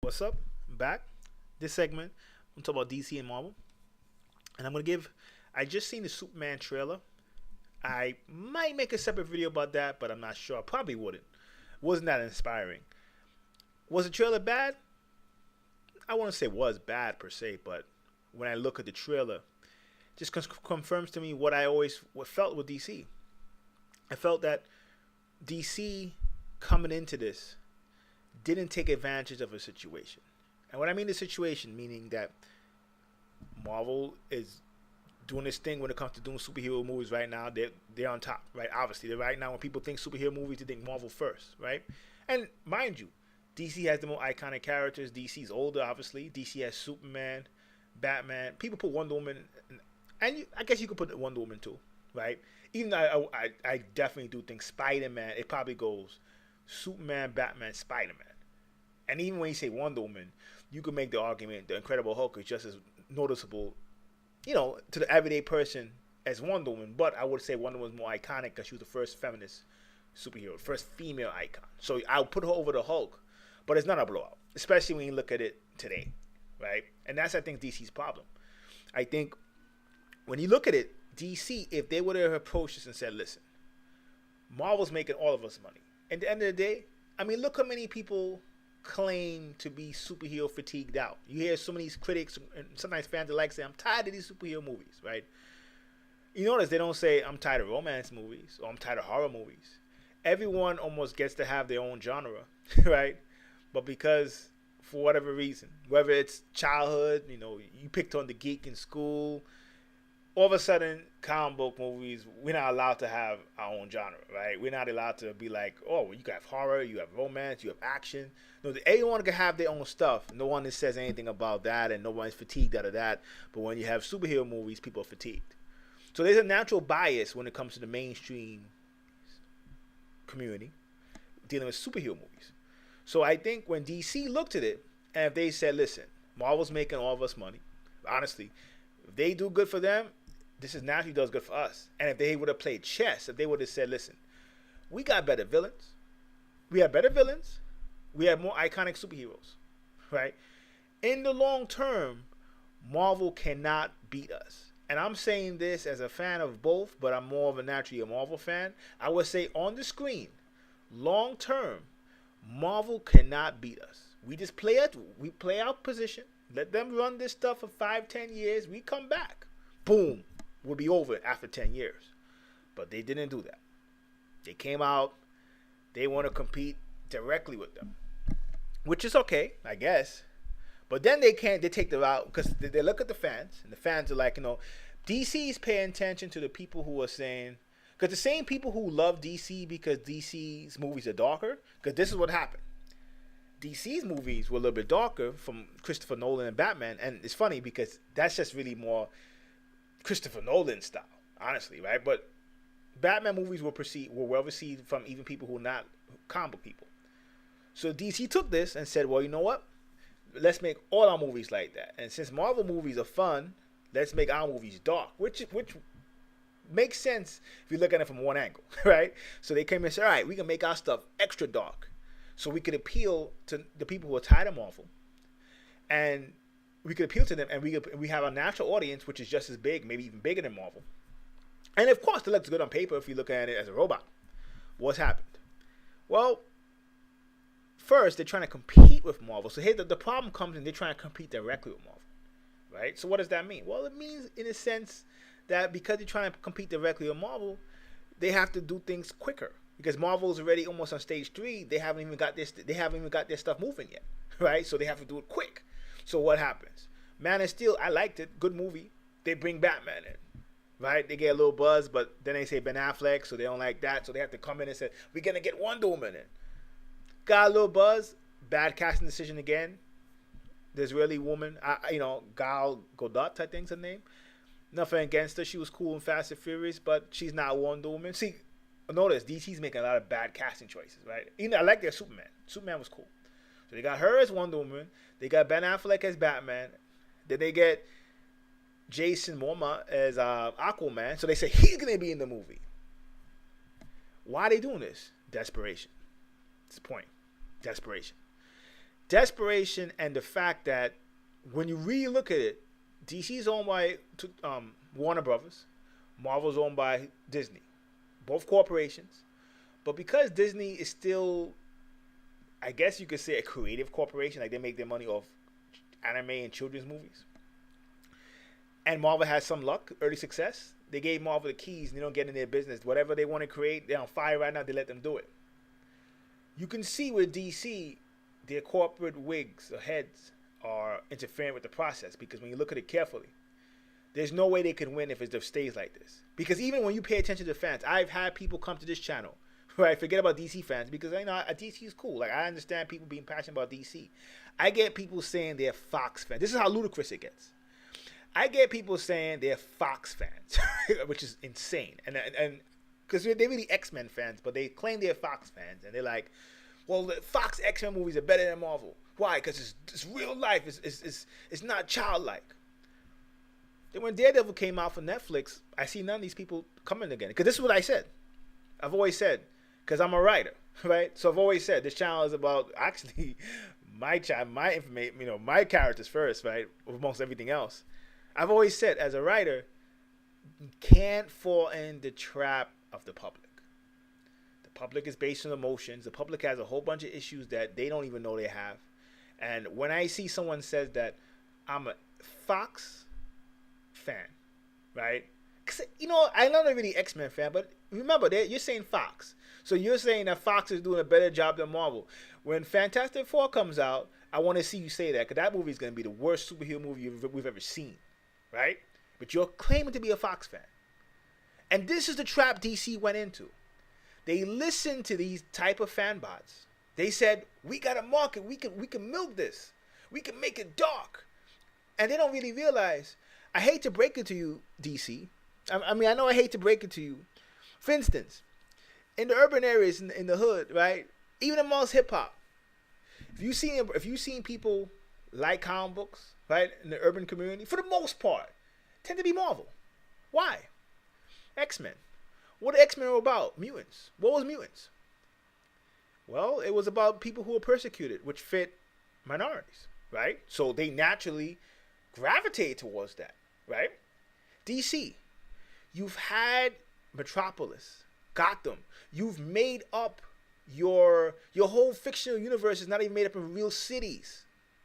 What's up? I'm back. This segment, I'm talking about DC and Marvel, and I'm gonna give. I just seen the Superman trailer. I might make a separate video about that, but I'm not sure. I probably wouldn't. Wasn't that inspiring? Was the trailer bad? I wouldn't say it was bad per se, but when I look at the trailer, just confirms to me what I always what felt with DC. I felt that DC coming into this didn't take advantage of a situation. And what I mean the situation, meaning that Marvel is doing this thing when it comes to doing superhero movies right now. They're on top, right? Obviously, they're right now when people think superhero movies, they think Marvel first, right? And mind you, DC has the more iconic characters. DC's older, obviously. DC has Superman, Batman. People put Wonder Woman, and I guess you could put Wonder Woman too, right? Even though I definitely do think Spider Man, it probably goes Superman, Batman, Spider Man. And even when you say Wonder Woman, you could make the argument the Incredible Hulk is just as noticeable, to the everyday person as Wonder Woman. But I would say Wonder Woman's more iconic because she was the first feminist superhero, first female icon. So I'll put her over the Hulk, but it's not a blowout, especially when you look at it today, right? And that's, I think, DC's problem. I think when you look at it, DC, if they would have approached us and said, listen, Marvel's making all of us money. At the end of the day, I mean, look how many people claim to be superhero fatigued out. You hear so many critics and sometimes fans alike say, I'm tired of these superhero movies, right? You notice they don't say, I'm tired of romance movies or I'm tired of horror movies. Everyone almost gets to have their own genre, right? But because, for whatever reason, whether it's childhood, you picked on the geek in school, all of a sudden, comic book movies, we're not allowed to have our own genre, right? We're not allowed to be like, oh, well, you have horror, you have romance, you have action. No, everyone can have their own stuff. No one that says anything about that, and no one's fatigued out of that. But when you have superhero movies, people are fatigued. So there's a natural bias when it comes to the mainstream community dealing with superhero movies. So I think when DC looked at it, and if they said, listen, Marvel's making all of us money, honestly, if they do good for them, this is naturally does good for us. And if they would have played chess, if they would have said, listen, we got better villains. We have better villains. We have more iconic superheroes, right? In the long term, Marvel cannot beat us. And I'm saying this as a fan of both, but I'm more of a naturally a Marvel fan. I would say on the screen, long term, Marvel cannot beat us. We just play it. We play our position. Let them run this stuff for 5, 10 years. We come back. Boom. Will be over after 10 years. But they didn't do that. They came out. They want to compete directly with them. Which is okay, I guess. But then they take the route because they look at the fans. And the fans are like, DC's paying attention to the people who are saying, because the same people who love DC because DC's movies are darker, because this is what happened. DC's movies were a little bit darker from Christopher Nolan and Batman. And it's funny because that's just really more Christopher Nolan style, honestly, right? But Batman movies were well received from even people who are not comic book people. So DC took this and said, well, you know what? Let's make all our movies like that. And since Marvel movies are fun, let's make our movies dark, which makes sense if you look at it from one angle, right? So they came and said, all right, we can make our stuff extra dark so we could appeal to the people who are tired of Marvel. And we could appeal to them, and we have a natural audience, which is just as big, maybe even bigger than Marvel. And of course, it looks good on paper if you look at it as a robot. What's happened? Well, first, they're trying to compete with Marvel. So here, the problem comes in they're trying to compete directly with Marvel, right? So what does that mean? Well, it means, in a sense, that because they're trying to compete directly with Marvel, they have to do things quicker. Because Marvel's already almost on stage 3. They haven't even got their stuff moving yet, right? So they have to do it quick. So what happens? Man of Steel, I liked it. Good movie. They bring Batman in, right? They get a little buzz, but then they say Ben Affleck, so they don't like that. So they have to come in and say, we're going to get Wonder Woman in. Got a little buzz. Bad casting decision again. The Israeli woman, Gal Gadot, I think's her name. Nothing against her. She was cool in Fast and Furious, but she's not Wonder Woman. See, notice DC's making a lot of bad casting choices, right? Even I like their Superman. Superman was cool. So they got her as Wonder Woman. They got Ben Affleck as Batman. Then they get Jason Momoa as Aquaman. So they say he's going to be in the movie. Why are they doing this? Desperation. That's the point. Desperation. Desperation and the fact that when you really look at it, DC is owned by Warner Brothers, Marvel's owned by Disney, both corporations. But because Disney is still, I guess you could say, a creative corporation, like they make their money off anime and children's movies, and Marvel has some luck, early success, they gave Marvel the keys and they don't get in their business. Whatever they want to create, they're on fire right now, they let them do it. You can see with DC, their corporate wigs or heads are interfering with the process, because when you look at it carefully, there's no way they can win if it just stays like this. Because even when you pay attention to the fans, I've had people come to this channel, right? Forget about DC fans, because DC is cool. Like, I understand people being passionate about DC. I get people saying they're Fox fans. This is how ludicrous it gets. I get people saying they're Fox fans, which is insane. And because they're really X-Men fans, but they claim they're Fox fans, and they're like, well, the Fox X-Men movies are better than Marvel. Why? Because it's real life. It's not childlike. Then when Daredevil came out for Netflix, I see none of these people coming again. Because this is what I said. I've always said, because I'm a writer, right? So I've always said this channel is about actually my information, my characters first, right? Amongst everything else. I've always said, as a writer, you can't fall in the trap of the public. The public is based on emotions. The public has a whole bunch of issues that they don't even know they have. And when I see someone says that I'm a Fox fan, right? Because, I'm not a really X-Men fan, but remember, you're saying Fox. So you're saying that Fox is doing a better job than Marvel. When Fantastic Four comes out, I want to see you say that, because that movie is going to be the worst superhero movie we've ever seen, right? But you're claiming to be a Fox fan. And this is the trap DC went into. They listened to these type of fan bots. They said, we got a market. We can milk this. We can make it dark. And they don't really realize, I hate to break it to you, DC. I know I hate to break it to you. For instance, in the urban areas, in the hood, right? Even amongst hip-hop, if you've seen people like comic books, right, in the urban community, for the most part, tend to be Marvel. Why? X-Men. What are X-Men about? Mutants. What was mutants? Well, it was about people who were persecuted, which fit minorities, right? So they naturally gravitate towards that, right? DC, you've had Metropolis, Gotham. You've made up your whole fictional universe is not even made up of real cities.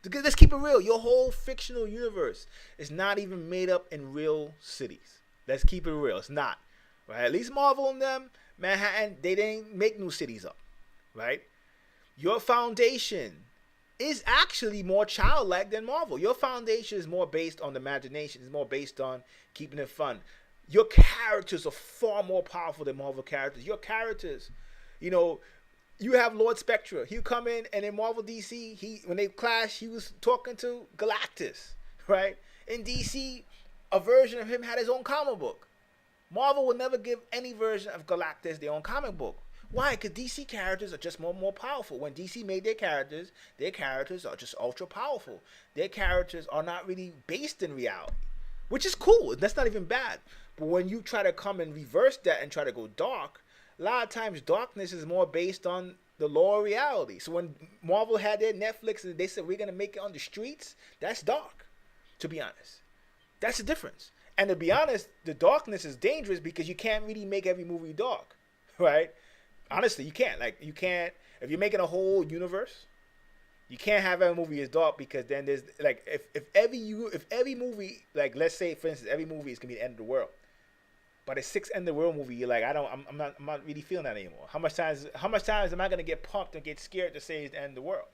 Let's keep it real. Your whole fictional universe is not even made up in real cities. Let's keep it real. It's not. Right? At least Marvel and them, Manhattan, they didn't make new cities up. Right? Your foundation is actually more childlike than Marvel. Your foundation is more based on the imagination. It's more based on keeping it fun. Your characters are far more powerful than Marvel characters. Your characters, you have Lord Spectre. He'll come in, and in Marvel DC, when they clash, he was talking to Galactus, right? In DC, a version of him had his own comic book. Marvel would never give any version of Galactus their own comic book. Why? Because DC characters are just more powerful. When DC made their characters are just ultra powerful. Their characters are not really based in reality, which is cool. That's not even bad. But when you try to come and reverse that and try to go dark, a lot of times darkness is more based on the law of reality. So when Marvel had their Netflix and they said we're going to make it on the streets, that's dark, to be honest. That's the difference. And to be honest, the darkness is dangerous because you can't really make every movie dark, right? Honestly, you can't. Like, you can't, if you're making a whole universe, you can't have every movie as dark, because then there's, like, if every movie, like, let's say, for instance, every movie is going to be the end of the world. But a 6 end of the world movie, you're like, I'm not really feeling that anymore. How much times am I going to get pumped and get scared to say it's the end of the world?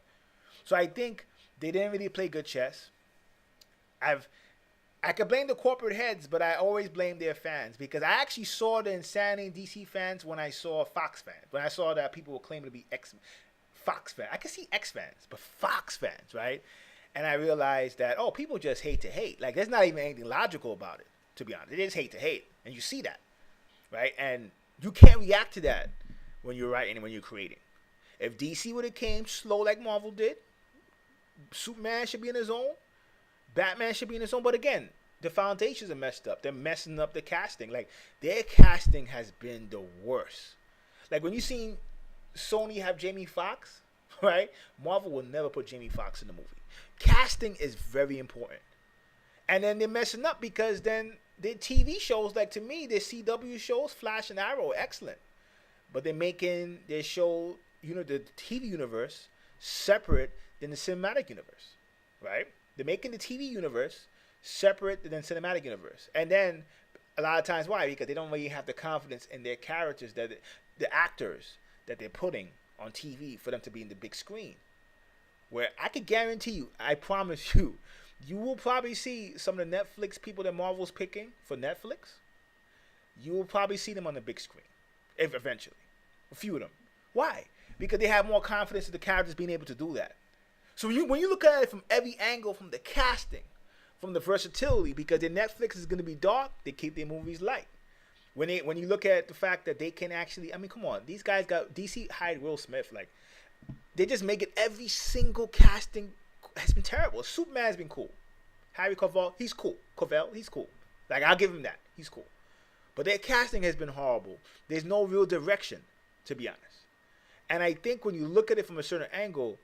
So I think they didn't really play good chess. I could blame the corporate heads, but I always blame their fans, because I actually saw the insanity in DC fans when I saw Fox fans. When I saw that people were claiming to be Fox fans. I could see X fans, but Fox fans, right? And I realized that, people just hate to hate. Like, there's not even anything logical about it, to be honest. They just hate to hate. And you see that, right? And you can't react to that when you're writing and when you're creating. If DC would have came slow like Marvel did, Superman should be in his own. Batman should be in his own. But again, the foundations are messed up. They're messing up the casting. Like, their casting has been the worst. Like, when you seen Sony have Jamie Foxx, right? Marvel will never put Jamie Foxx in the movie. Casting is very important. And then they're messing up because then their TV shows, like to me, their CW shows, Flash and Arrow, excellent. But they're making their show, the TV universe separate than the cinematic universe, right? They're making the TV universe separate than the cinematic universe. And then a lot of times, why? Because they don't really have the confidence in their characters, the actors that they're putting on TV for them to be in the big screen. Where I could guarantee you, I promise you, you will probably see some of the Netflix people that Marvel's picking for Netflix. You will probably see them on the big screen, if eventually. A few of them. Why? Because they have more confidence in the characters being able to do that. So when you look at it from every angle, from the casting, from the versatility, because their Netflix is going to be dark, they keep their movies light. When you look at the fact that they can actually, I mean, come on, these guys got DC hired Will Smith, like they just make it every single casting has been terrible. Superman has been cool. Harry Cavill, he's cool. He's cool. Like, I'll give him that. He's cool. But their casting has been horrible. There's no real direction, to be honest. And I think when you look at it from a certain angle,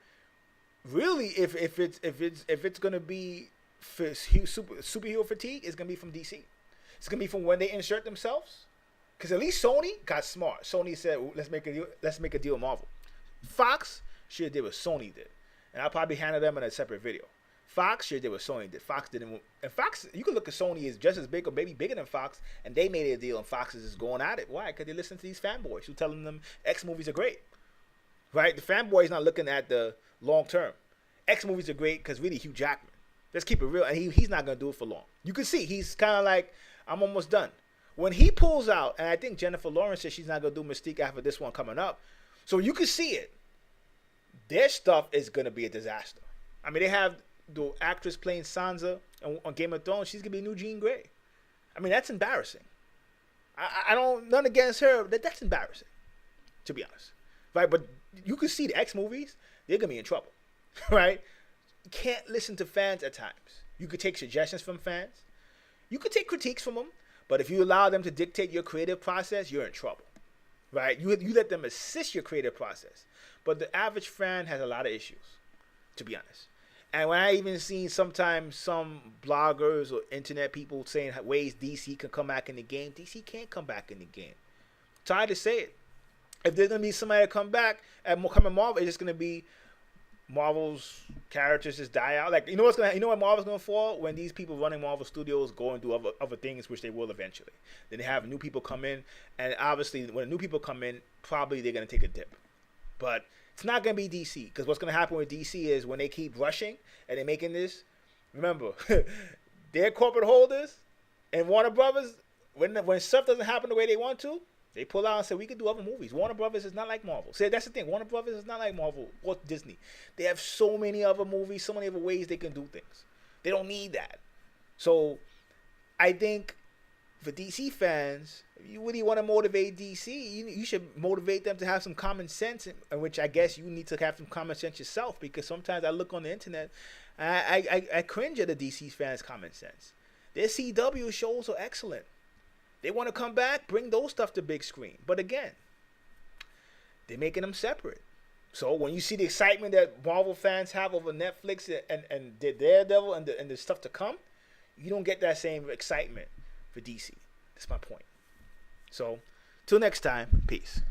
really, if it's gonna be for superhero fatigue, it's gonna be from DC. It's gonna be from when they insert themselves. Because at least Sony got smart. Sony said, let's make a deal with Marvel. Fox should have did what Sony did. And I'll probably handle them in a separate video. Fox sure did what Sony did. Fox didn't. And Fox, you can look at Sony as just as big or maybe bigger than Fox, and they made a deal, and Fox is just going at it. Why? Because they listen to these fanboys who telling them X movies are great. Right? The fanboy is not looking at the long term. X movies are great because really Hugh Jackman. Let's keep it real, and he's not going to do it for long. You can see he's kind of like, I'm almost done. When he pulls out, and I think Jennifer Lawrence says she's not going to do Mystique after this one coming up, so you can see it. Their stuff is going to be a disaster. I mean, they have the actress playing Sansa on Game of Thrones. She's going to be new Jean Grey. I mean, that's embarrassing. I don't, none against her. That's embarrassing, to be honest. Right? But you can see the X movies, they're going to be in trouble. Right? You can't listen to fans at times. You could take suggestions from fans. You could take critiques from them. But if you allow them to dictate your creative process, you're in trouble. Right? You let them assist your creative process. But the average fan has a lot of issues, to be honest. And when I even seen sometimes some bloggers or internet people saying ways DC can come back in the game, DC can't come back in the game. Tired to say it. If there's going to be somebody to come back at Marvel, it's just going to be Marvel's characters just die out. Like, you know what Marvel's going to fall? When these people running Marvel Studios go and do other things, which they will eventually. Then they have new people come in, and obviously when new people come in, probably they're going to take a dip. But it's not going to be DC, because what's going to happen with DC is when they keep rushing and they're making this, remember, they're corporate holders, and Warner Brothers, when stuff doesn't happen the way they want to, they pull out and say, we can do other movies. Warner Brothers is not like Marvel. See, that's the thing. Warner Brothers is not like Marvel or Disney. They have so many other movies, so many other ways they can do things. They don't need that. So I think for DC fans, if you really want to motivate DC, you should motivate them to have some common sense, in which I guess you need to have some common sense yourself, because sometimes I look on the internet and I cringe at the DC fans' common sense. Their CW shows are excellent. They want to come back, bring those stuff to big screen. But again, they're making them separate. So when you see the excitement that Marvel fans have over Netflix and Daredevil and the stuff to come, you don't get that same excitement for DC. That's my point. So, till next time, peace.